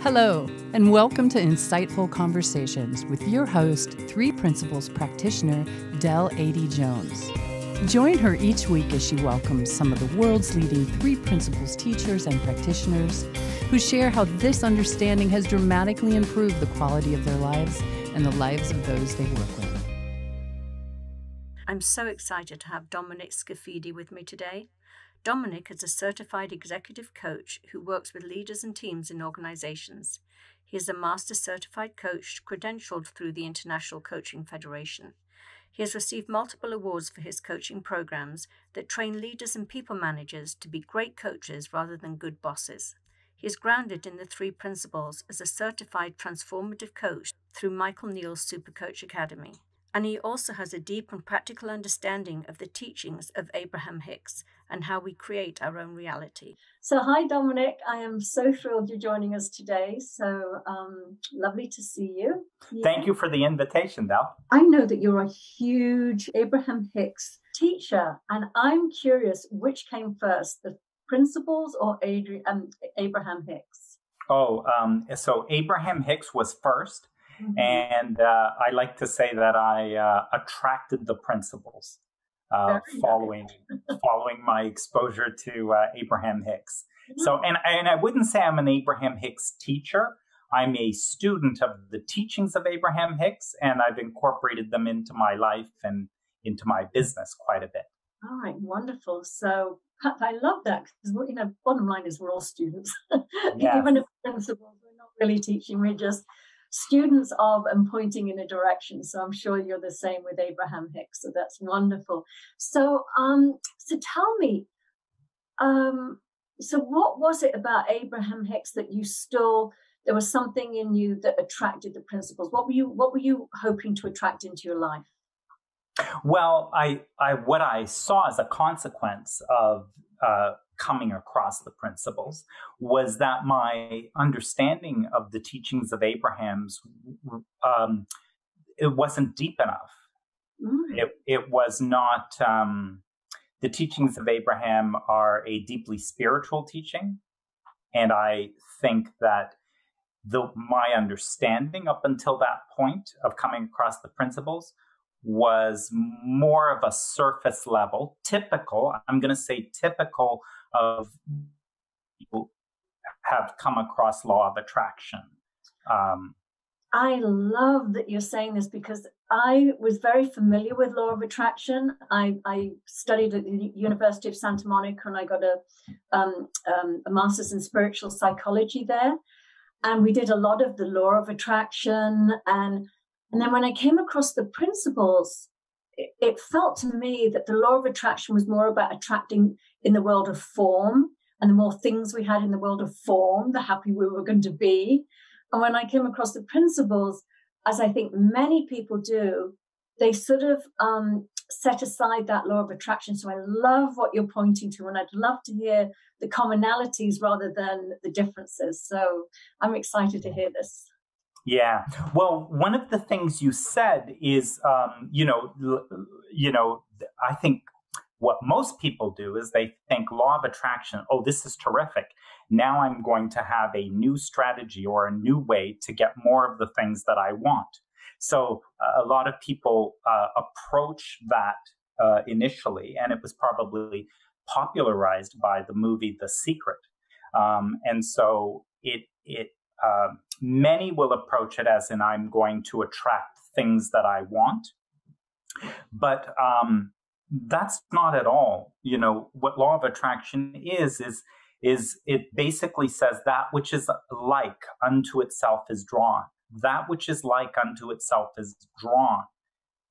Hello, and welcome to Insightful Conversations with your host, Three Principles practitioner, Adey Jones. Join her each week as she welcomes some of the world's leading Three Principles teachers and practitioners who share how this understanding has dramatically improved the quality of their lives and the lives of those they work with. I'm so excited to have Dominic Scaffidi with me today. Dominic is a certified executive coach who works with leaders and teams in organizations. He is a master certified coach credentialed through the International Coaching Federation. He has received multiple awards for his coaching programs that train leaders and people managers to be great coaches rather than good bosses. He is grounded in the three principles as a certified transformative coach through Michael Neal's Supercoach Academy. And he also has a deep and practical understanding of the teachings of Abraham Hicks and how we create our own reality. So hi, Dominic. I am so thrilled you're joining us today. So lovely to see you. Thank you for the invitation, Del. I know that you're a huge Abraham Hicks teacher, and I'm curious, which came first, the principles or Abraham Hicks? So Abraham Hicks was first. Mm-hmm. And I like to say that I attracted the principles following my exposure to Abraham Hicks. Mm-hmm. So, and I wouldn't say I'm an Abraham Hicks teacher. I'm a student of the teachings of Abraham Hicks, and I've incorporated them into my life and into my business quite a bit. All right, wonderful. So I love that because, bottom line is we're all students. Yes. Even if principles, we're not really teaching, we're just students of and pointing in a direction. So I'm sure you're the same with Abraham Hicks. So that's wonderful. So tell me, so what was it about Abraham Hicks that there was something in you that attracted the principles? What were you hoping to attract into your life? Well, what I saw as a consequence of coming across the principles was that my understanding of the teachings of Abraham's, it wasn't deep enough. Mm. It was not, the teachings of Abraham are a deeply spiritual teaching. And I think that my understanding up until that point of coming across the principles was more of a surface level, typical of people have come across law of attraction. I love that you're saying this because I was very familiar with law of attraction. I studied at the University of Santa Monica and I got a master's in spiritual psychology there. And we did a lot of the law of attraction. And then when I came across the principles, it felt to me that the law of attraction was more about attracting in the world of form. And the more things we had in the world of form, the happier we were going to be. And when I came across the principles, as I think many people do, they sort of set aside that law of attraction. So I love what you're pointing to, and I'd love to hear the commonalities rather than the differences. So I'm excited to hear this. Yeah. Well, one of the things you said is, I think what most people do is they think law of attraction, oh, this is terrific. Now I'm going to have a new strategy or a new way to get more of the things that I want. So a lot of people approach that initially, and it was probably popularized by the movie The Secret. And so many will approach it as in I'm going to attract things that I want. But that's not at all. What law of attraction is it basically says that which is like unto itself is drawn. That which is like unto itself is drawn.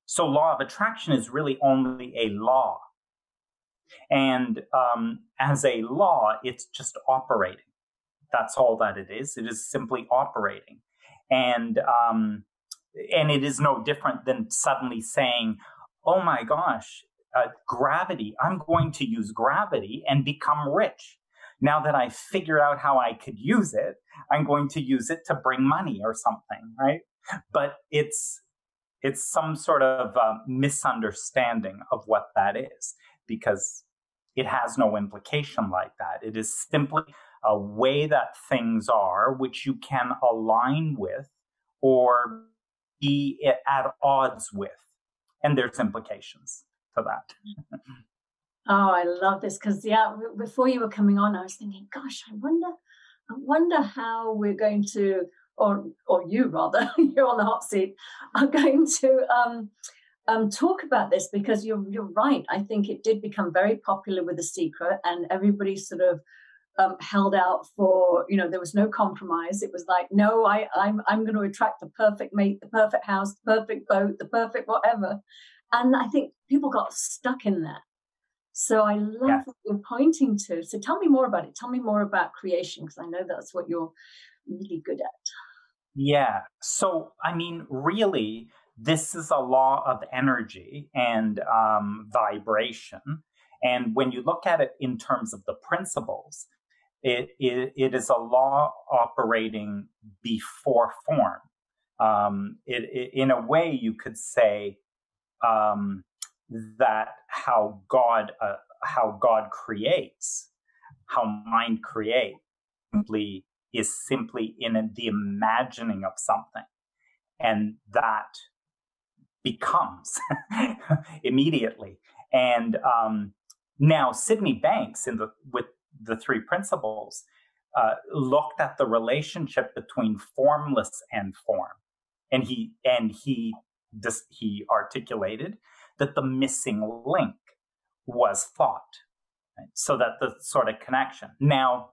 So law of attraction is really only a law. And as a law, it's just operating. That's all that it is. It is simply operating. And it is no different than suddenly saying, oh my gosh, gravity, I'm going to use gravity and become rich. Now that I figure out how I could use it, I'm going to use it to bring money or something, right? But it's some sort of misunderstanding of what that is, because it has no implication like that. It is simply a way that things are, which you can align with or be at odds with. And there's implications to that. Oh, I love this because, before you were coming on, I was thinking, gosh, I wonder how we're going to, or you rather, you're on the hot seat, are going to talk about this, because you're right. I think it did become very popular with The Secret, and everybody sort of held out for, there was no compromise. It was like, no, I'm going to attract the perfect mate, the perfect house, the perfect boat, the perfect whatever. And I think people got stuck in that. So I love what you're pointing to. So tell me more about it. Tell me more about creation, because I know that's what you're really good at. Yeah. So, I mean, really, this is a law of energy and vibration. And when you look at it in terms of the principles, it is a law operating before form. In a way, you could say that how God creates, how mind creates, is simply in the imagining of something, and that becomes immediately. And now Sydney Banks, with the three principles, looked at the relationship between formless and form, and he articulated that the missing link was thought, right? So that the sort of connection. Now,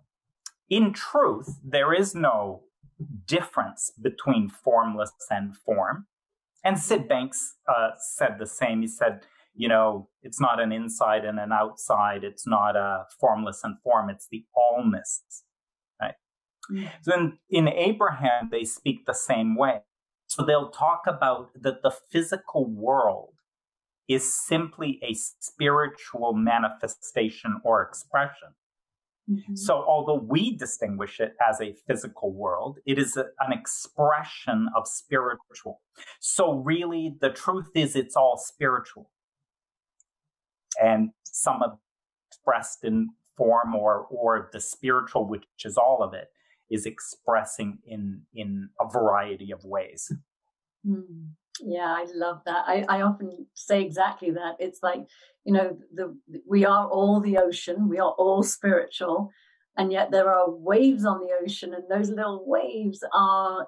in truth, there is no difference between formless and form. And Sid Banks said the same. He said, it's not an inside and an outside. It's not a formless and form. It's the allness, right? Mm-hmm. So in Abraham, they speak the same way. So they'll talk about that the physical world is simply a spiritual manifestation or expression. Mm-hmm. So although we distinguish it as a physical world, it is an expression of spiritual. So really, the truth is it's all spiritual. And some of expressed in form or the spiritual, which is all of it, is expressing in a variety of ways. Mm. Yeah, I love that. I often say exactly that. It's like, we are all the ocean. We are all spiritual. And yet there are waves on the ocean. And those little waves are,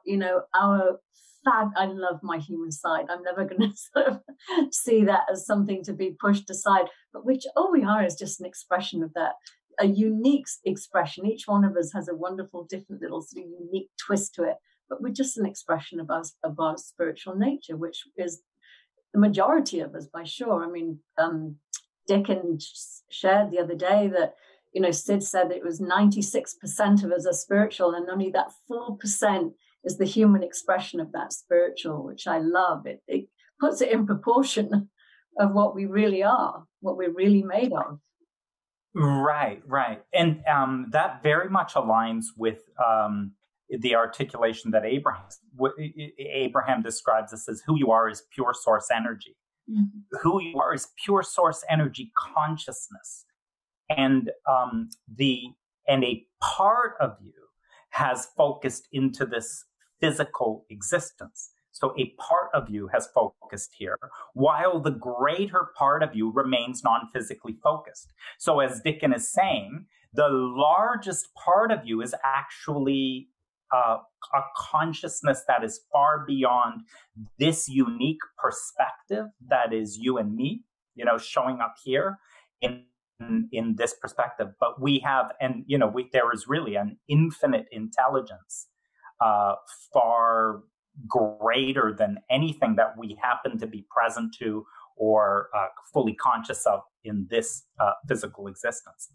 our fab. I love my human side. I'm never going to sort of see that as something to be pushed aside. But all we are is just an expression of that, a unique expression. Each one of us has a wonderful, different little sort of unique twist to it. But we're just an expression of our spiritual nature, which is the majority of us, by sure. I mean, Dickon shared the other day that, Sid said that it was 96% of us are spiritual, and only that 4% is the human expression of that spiritual, which I love. It puts it in proportion of what we really are, what we're really made of. Right. And that very much aligns with the articulation that Abraham describes us as: who you are is pure source energy. Mm-hmm. Who you are is pure source energy consciousness. And a part of you has focused into this physical existence. So a part of you has focused here, while the greater part of you remains non-physically focused. So as Dickon is saying, the largest part of you is actually a consciousness that is far beyond this unique perspective that is you and me, showing up here in this perspective. But we have, there is really an infinite intelligence, far greater than anything that we happen to be present to or fully conscious of in this physical existence.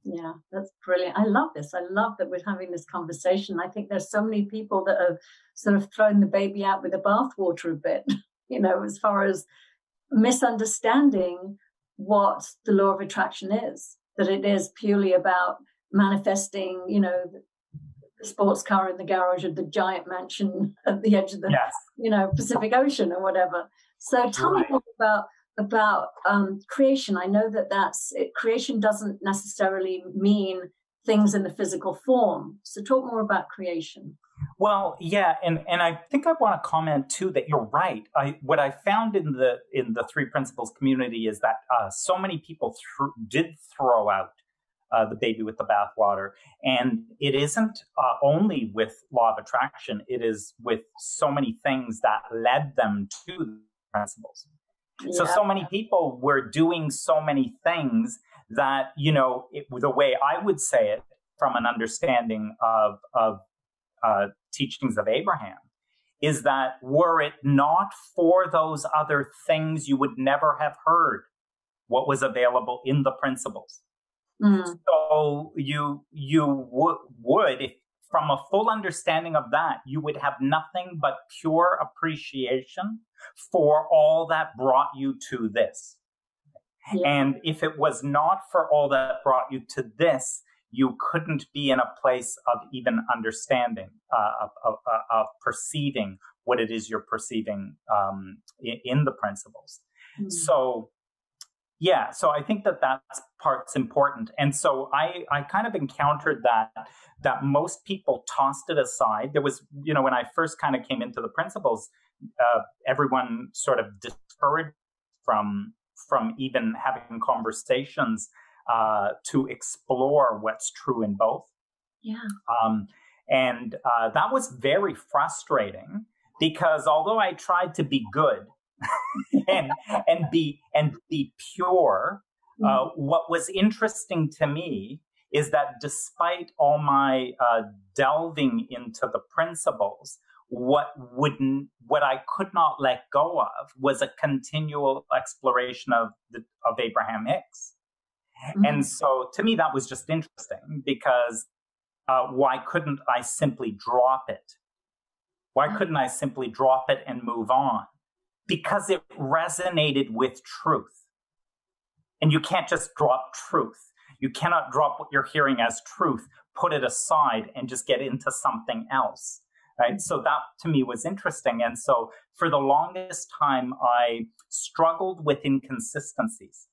Yeah, that's brilliant. I love this. I love that we're having this conversation. I think there's so many people that have sort of thrown the baby out with the bathwater a bit, as far as misunderstanding what the law of attraction is, that it is purely about manifesting, the sports car in the garage or the giant mansion at the edge of the, Pacific Ocean or whatever. So tell me more about creation. I know that creation doesn't necessarily mean things in the physical form. So talk more about creation. Well, yeah, and I think I want to comment too that you're right. What I found in the Three Principles community is that so many people did throw out the baby with the bathwater, and it isn't only with law of attraction. It is with so many things that led them to the principles. Yeah. So many people were doing so many things that, you know, the way I would say it from an understanding of teachings of Abraham is that were it not for those other things, you would never have heard what was available in the principles. Mm. So you would, if from a full understanding of that, you would have nothing but pure appreciation for all that brought you to this. Yeah. And if it was not for all that brought you to this, you couldn't be in a place of even understanding, of perceiving what it is you're perceiving in the principles. Mm-hmm. So, yeah, so I think that part's important. And so I kind of encountered that most people tossed it aside. There was, you know, when I first kind of came into the principles, everyone sort of discouraged from even having conversations to explore what's true in both. Yeah. And that was very frustrating because although I tried to be good and be pure, what was interesting to me is that despite all my delving into the principles, what I could not let go of was a continual exploration of Abraham Hicks. Mm-hmm. And so to me, that was just interesting because why couldn't I simply drop it? Why couldn't I simply drop it and move on? Because it resonated with truth. And you can't just drop truth. You cannot drop what you're hearing as truth, put it aside, and just get into something else. Right? So that to me was interesting. And so for the longest time, I struggled with inconsistencies.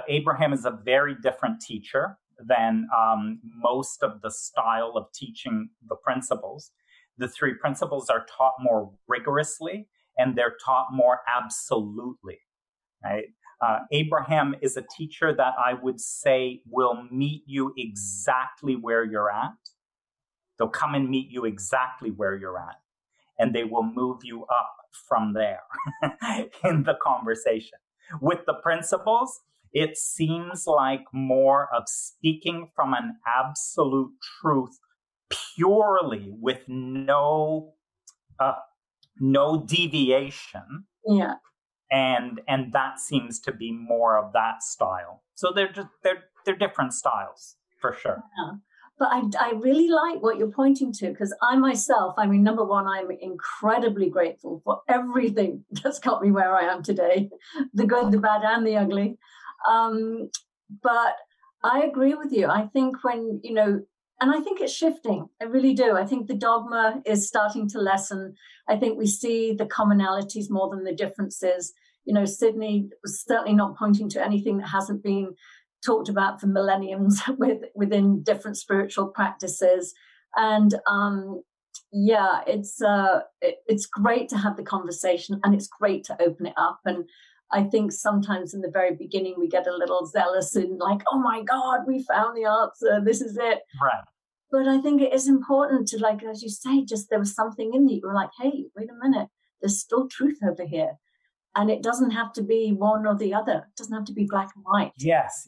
Abraham is a very different teacher than most of the style of teaching the principles. The three principles are taught more rigorously and they're taught more absolutely. Right? Abraham is a teacher that I would say will meet you exactly where you're at. They'll come and meet you exactly where you're at, and they will move you up from there in the conversation. With the principles, it seems like more of speaking from an absolute truth purely with no deviation. Yeah. And that seems to be more of that style. So they're different styles for sure. Yeah. But I really like what you're pointing to, because I myself, I mean, number one, I'm incredibly grateful for everything that's got me where I am today, the good, the bad, and the ugly. But I agree with you. I think when, you know, and I think it's shifting. I really do. I think the dogma is starting to lessen. I think we see the commonalities more than the differences. You know, Sydney was certainly not pointing to anything that hasn't been talked about for millenniums within different spiritual practices. And yeah, it's great to have the conversation, and it's great to open it up. And I think sometimes in the very beginning we get a little zealous and like, oh my God, we found the answer, this is it. Right. But I think it is important to, like, as you say, just there was something in you. You were like, hey, wait a minute, there's still truth over here. And it doesn't have to be one or the other. It doesn't have to be black and white. Yes.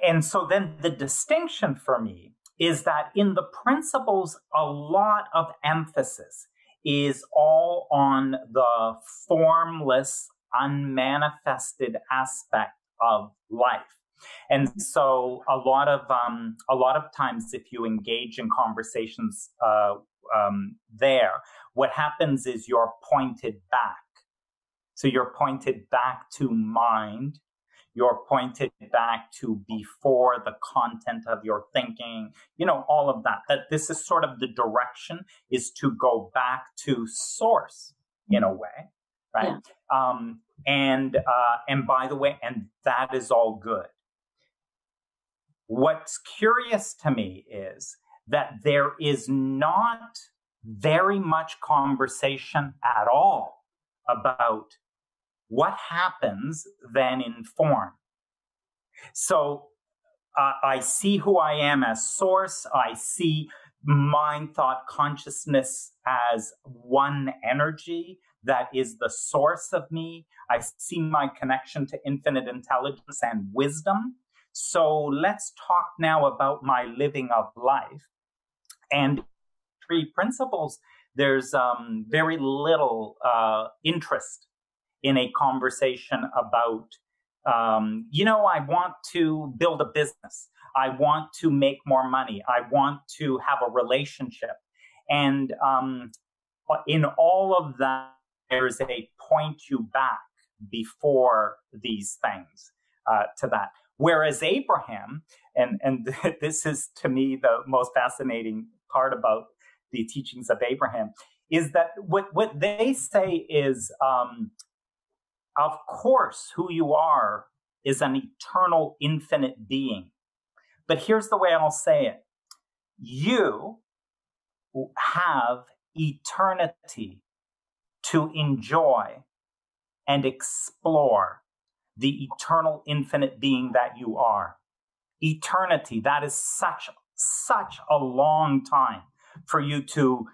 And so then the distinction for me is that in the principles, a lot of emphasis is all on the formless, unmanifested aspect of life. And so a lot of times, if you engage in conversations there, what happens is you're pointed back. So you're pointed back to mind. You're pointed back to before the content of your thinking, you know, all of that. That this is sort of the direction, is to go back to source in a way, right? Yeah. And by the way, and that is all good. What's curious to me is that there is not very much conversation at all about what happens then in form. So I see who I am as source. I see mind, thought, consciousness as one energy that is the source of me. I see my connection to infinite intelligence and wisdom. So let's talk now about my living of life. And three principles, there's very little interest in a conversation about, I want to build a business. I want to make more money. I want to have a relationship. And in all of that, there's a point you back before these things to that. Whereas Abraham, and this is to me the most fascinating part about the teachings of Abraham, is that what they say is, of course, who you are is an eternal, infinite being. But here's the way I'll say it. You have eternity to enjoy and explore the eternal, infinite being that you are. Eternity, that is such a long time for you to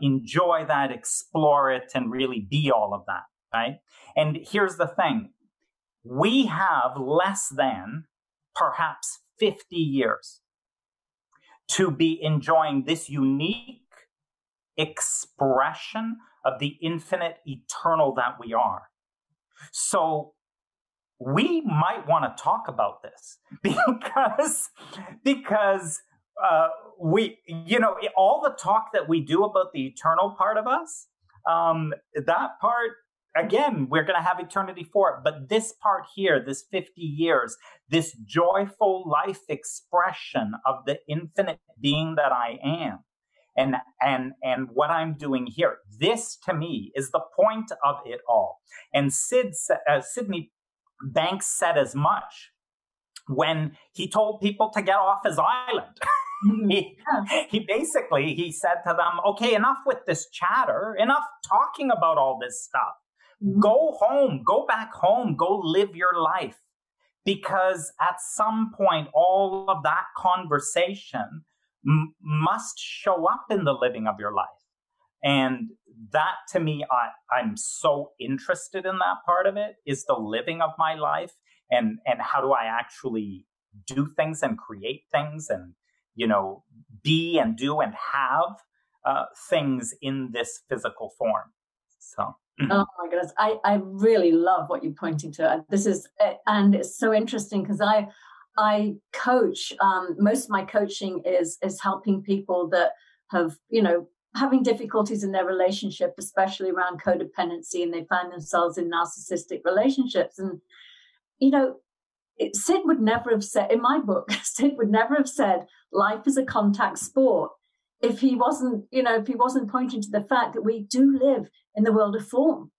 enjoy that, explore it, and really be all of that, right? And here's the thing. We have less than perhaps 50 years to be enjoying this unique expression of the infinite eternal that we are. So we might want to talk about this because we, all the talk that we do about the eternal part of us, that part, again, we're going to have eternity for it. But this part here, this 50 years, this joyful life expression of the infinite being that I am, and what I'm doing here, this to me is the point of it all. And Sydney Banks said as much when he told people to get off his island. He basically said to them, okay, enough with this chatter, enough talking about all this stuff. Go home, go back home, go live your life. Because at some point, all of that conversation must show up in the living of your life. And that, to me, I'm so interested in that part of it, is the living of my life, and how do I actually do things and create things and, be and do and have things in this physical form. So. Oh my goodness. I really love what you're pointing to. This is, and it's so interesting because I coach, most of my coaching is helping people that have, having difficulties in their relationship, especially around codependency, and they find themselves in narcissistic relationships. And, Sid would never have said, in my book, Sid would never have said life is a contact sport if he wasn't pointing to the fact that we do live in the world of form.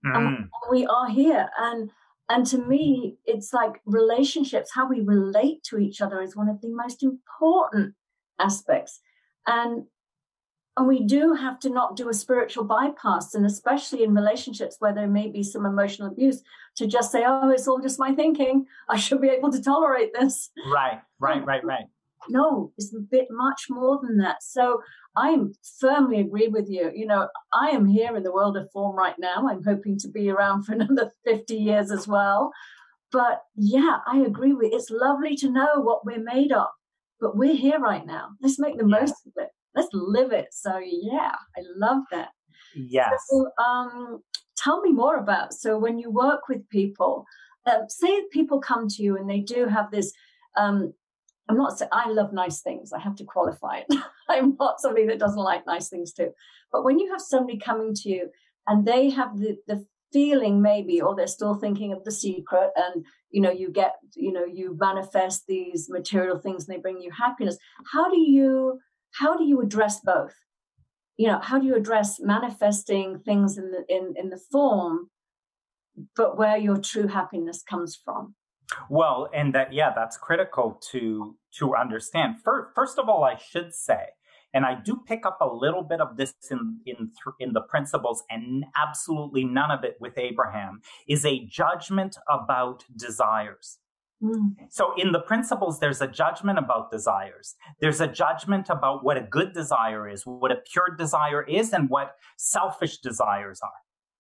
And we are here. And to me, it's like relationships, how we relate to each other is one of the most important aspects. And we do have to not do a spiritual bypass, and especially in relationships where there may be some emotional abuse, to just say, oh, it's all just my thinking. I should be able to tolerate this. Right. No, it's a bit much more than that. So I firmly agree with you. I am here in the world of form right now. I'm hoping to be around for another 50 years as well. But yeah, I agree with you. It's lovely to know what we're made of, but we're here right now. Let's make the most of it. Let's live it. So yeah, I love that. Yes. So, tell me more about, so when you work with people, say people come to you and they do have this, I'm not saying I love nice things. I have to qualify it. I'm not somebody that doesn't like nice things too. But when you have somebody coming to you and they have the feeling maybe, or they're still thinking of the secret, and you manifest these material things and they bring you happiness. How do you address both? How do you address manifesting things in the form, but where your true happiness comes from? Well, and that's critical to understand. First of all, I should say, and I do pick up a little bit of this in the principles, and absolutely none of it with Abraham, is a judgment about desires. So in the principles, there's a judgment about desires. There's a judgment about what a good desire is, what a pure desire is, and what selfish desires are,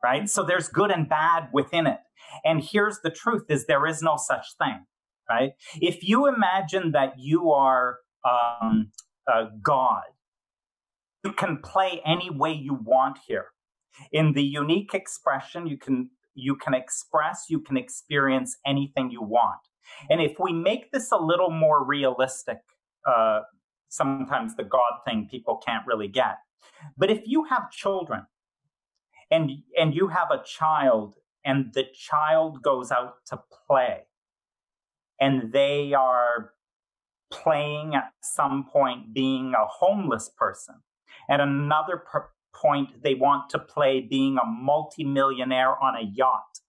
right? So there's good and bad within it. And here's the truth is there is no such thing, right? If you imagine that you are God, you can play any way you want here. In the unique expression, you can express, you can experience anything you want. And if we make this a little more realistic, sometimes the God thing people can't really get. But if you have children and you have a child and the child goes out to play and they are playing at some point being a homeless person, at another point they want to play being a multimillionaire on a yacht,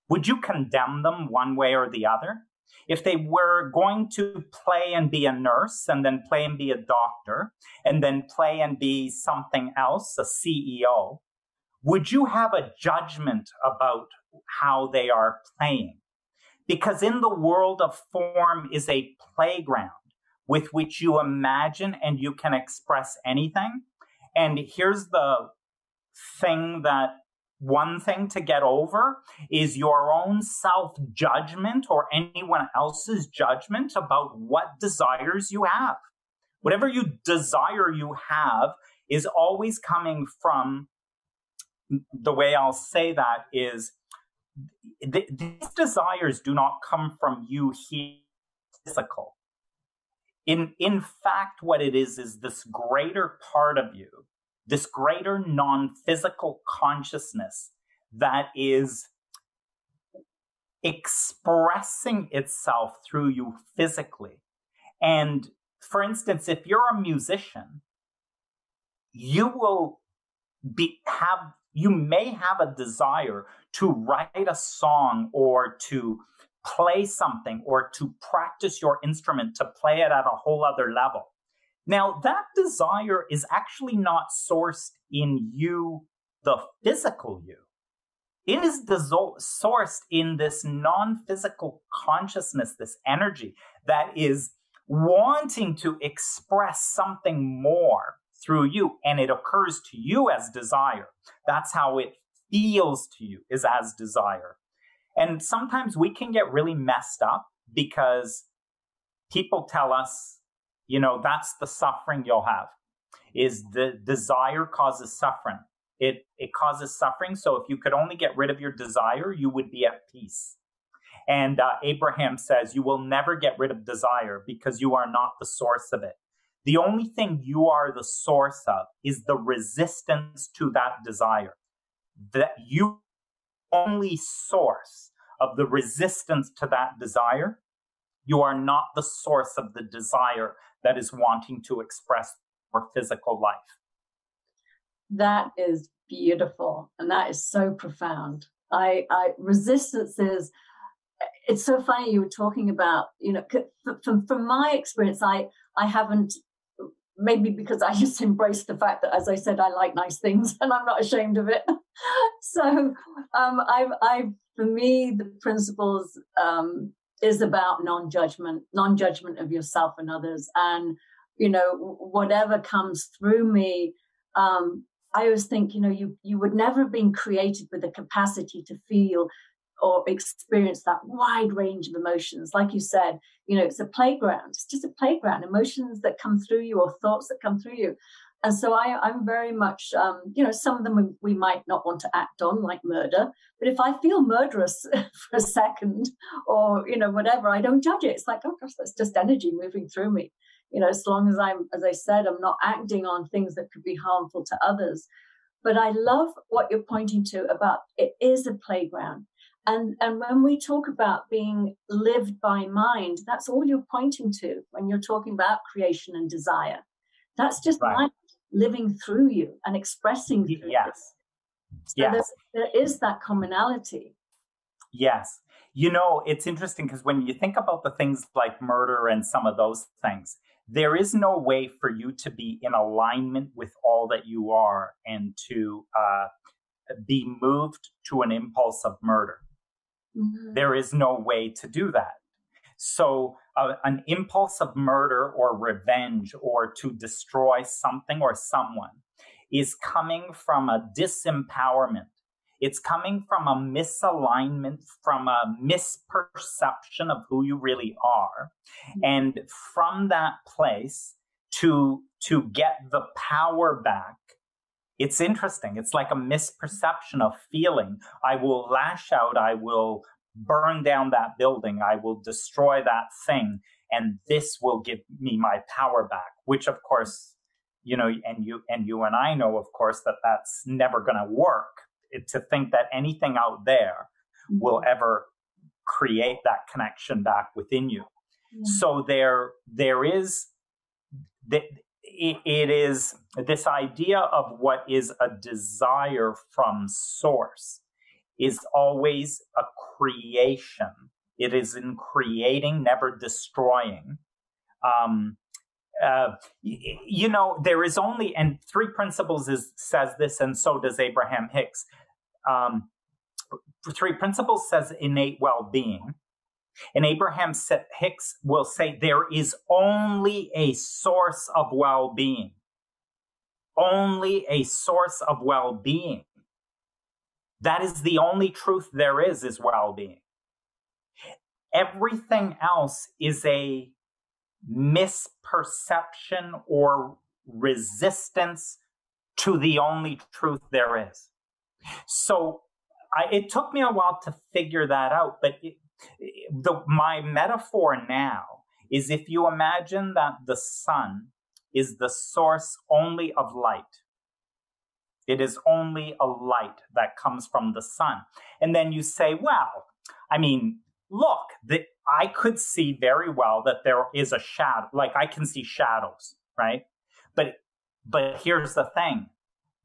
would you condemn them one way or the other? If they were going to play and be a nurse and then play and be a doctor and then play and be something else, a CEO, would you have a judgment about how they are playing? Because in the world of form is a playground with which you imagine and you can express anything. And here's the thing that one thing to get over is your own self-judgment or anyone else's judgment about what desires you have. Whatever you desire you have is always coming from, the way I'll say that is, these desires do not come from you here physical. In fact, what it is this greater part of you, this greater non-physical consciousness that is expressing itself through you physically. And for instance, if you're a musician, you may have a desire to write a song or to play something or to practice your instrument, to play it at a whole other level. Now, that desire is actually not sourced in you, the physical you. It is sourced in this non-physical consciousness, this energy that is wanting to express something more through you, and it occurs to you as desire. That's how it feels to you, is as desire. And sometimes we can get really messed up because people tell us, that's the suffering you'll have, is the desire causes suffering. It causes suffering. So if you could only get rid of your desire, you would be at peace. And Abraham says, you will never get rid of desire because you are not the source of it. The only thing you are the source of is the resistance to that desire. That you only source of the resistance to that desire. You are not the source of the desire that is wanting to express your physical life. That is beautiful. And that is so profound. Resistance is, it's so funny you were talking about, from my experience, I haven't, maybe because I just embraced the fact that, as I said, I like nice things and I'm not ashamed of it. So for me, the principles is about non-judgment of yourself and others. And, whatever comes through me, I always think, you would never have been created with the capacity to feel or experience that wide range of emotions. Like you said, it's a playground. It's just a playground. Emotions that come through you or thoughts that come through you. And so I'm very much, some of them we might not want to act on, like murder. But if I feel murderous for a second or, whatever, I don't judge it. It's like, oh gosh, that's just energy moving through me. As long as as I said, I'm not acting on things that could be harmful to others. But I love what you're pointing to about it is a playground. And when we talk about being lived by mind, that's all you're pointing to when you're talking about creation and desire. That's just right. Mind living through you and expressing through yes. you. So yes. there is that commonality. Yes. It's interesting because when you think about the things like murder and some of those things, there is no way for you to be in alignment with all that you are and to be moved to an impulse of murder. Mm-hmm. There is no way to do that. So an impulse of murder or revenge or to destroy something or someone is coming from a disempowerment. It's coming from a misalignment, from a misperception of who you really are. And from that place to get the power back, it's interesting. It's like a misperception of feeling. I will lash out. I will burn down that building. I will destroy that thing. And this will give me my power back, which of course, and you and I know, of course, that that's never going to work. To think that anything out there will ever create that connection back within you. Yeah. So there is, it is this idea of what is a desire from source is always a creation. It is in creating, never destroying. There is only, and Three Principles says this, and so does Abraham Hicks. Three Principles says innate well-being, and Abraham Hicks will say there is only a source of well-being. Only a source of well-being. That is the only truth there is well-being. Everything else is a misperception or resistance to the only truth there is. So it took me a while to figure that out, but my metaphor now is if you imagine that the sun is the source only of light. It is only a light that comes from the sun. And then you say, well, look, I could see very well that there is a shadow, like I can see shadows, right? But here's the thing.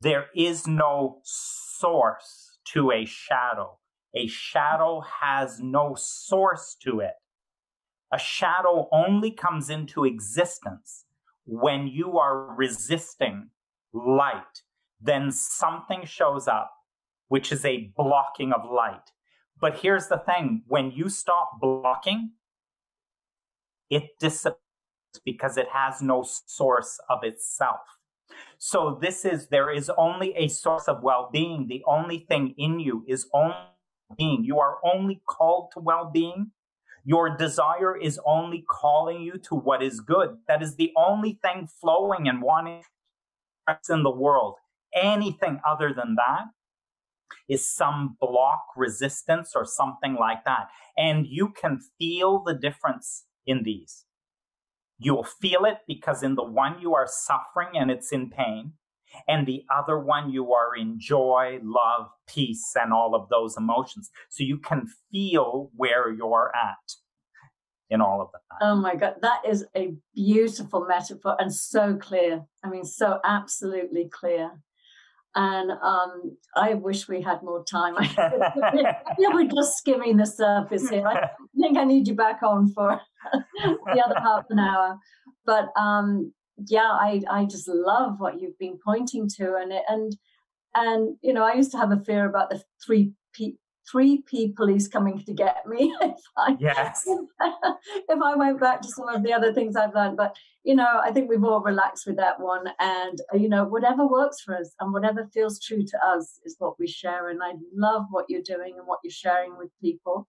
There is no source to a shadow. A shadow has no source to it. A shadow only comes into existence when you are resisting light. Then something shows up, which is a blocking of light. But here's the thing. When you stop blocking, it disappears because it has no source of itself. So there is only a source of well-being. The only thing in you is only being. You are only called to well-being. Your desire is only calling you to what is good. That is the only thing flowing and wanting in the world. Anything other than that is some block, resistance, or something like that. And you can feel the difference in these. You'll feel it because in the one you are suffering and it's in pain, and the other one you are in joy, love, peace, and all of those emotions. So you can feel where you're at in all of that. Oh my God, that is a beautiful metaphor and so clear. So absolutely clear. And I wish we had more time. We're just skimming the surface here. I think I need you back on for the other half an hour. But I just love what you've been pointing to, and I used to have a fear about the three people he's coming to get me if I went back to some of the other things I've learned. But I think we've all relaxed with that one, and whatever works for us and whatever feels true to us is what we share. And I love what you're doing and what you're sharing with people.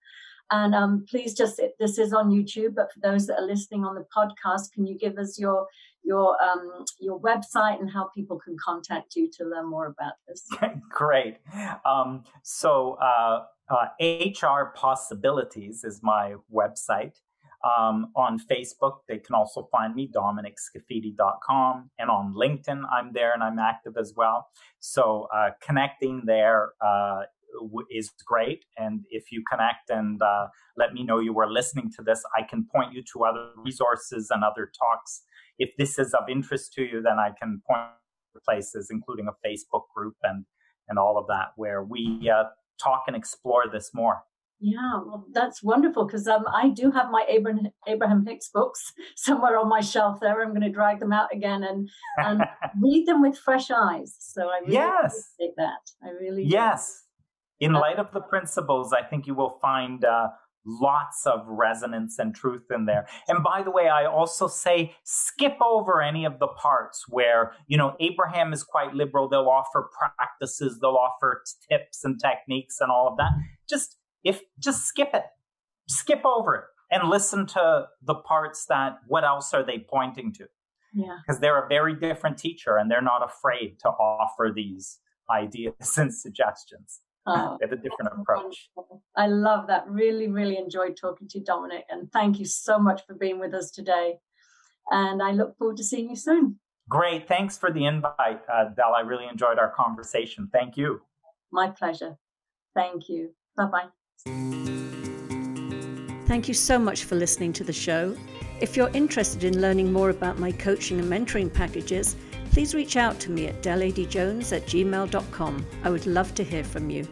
And please this is on YouTube, but for those that are listening on the podcast, can you give us your website and how people can contact you to learn more about this? Great. HR Possibilities is my website. On Facebook, they can also find me, DominicScaffidi.com. And on LinkedIn, I'm there and I'm active as well. So connecting there is great. And if you connect and let me know you were listening to this, I can point you to other resources and other talks. If this is of interest to you, then I can point to places, including a Facebook group and all of that, where we talk and explore this more. Yeah, well, that's wonderful, because I do have my Abraham Hicks books somewhere on my shelf there. I'm going to drag them out again and read them with fresh eyes. So I really appreciate that. I really do. Yes. In light of the principles, I think you will find lots of resonance and truth in there. And by the way, I also say skip over any of the parts where, Abraham is quite liberal. They'll offer practices, they'll offer tips and techniques and all of that. Just skip it, skip over it, and listen to the parts that, what else are they pointing to? Yeah. Because they're a very different teacher, and they're not afraid to offer these ideas and suggestions. They have a different approach. Wonderful. I love that. Really, really enjoyed talking to you, Dominic. And thank you so much for being with us today. And I look forward to seeing you soon. Great. Thanks for the invite, Del. I really enjoyed our conversation. Thank you. My pleasure. Thank you. Bye-bye. Thank you so much for listening to the show. If you're interested in learning more about my coaching and mentoring packages, please reach out to me at deladeyjones@gmail.com. I would love to hear from you.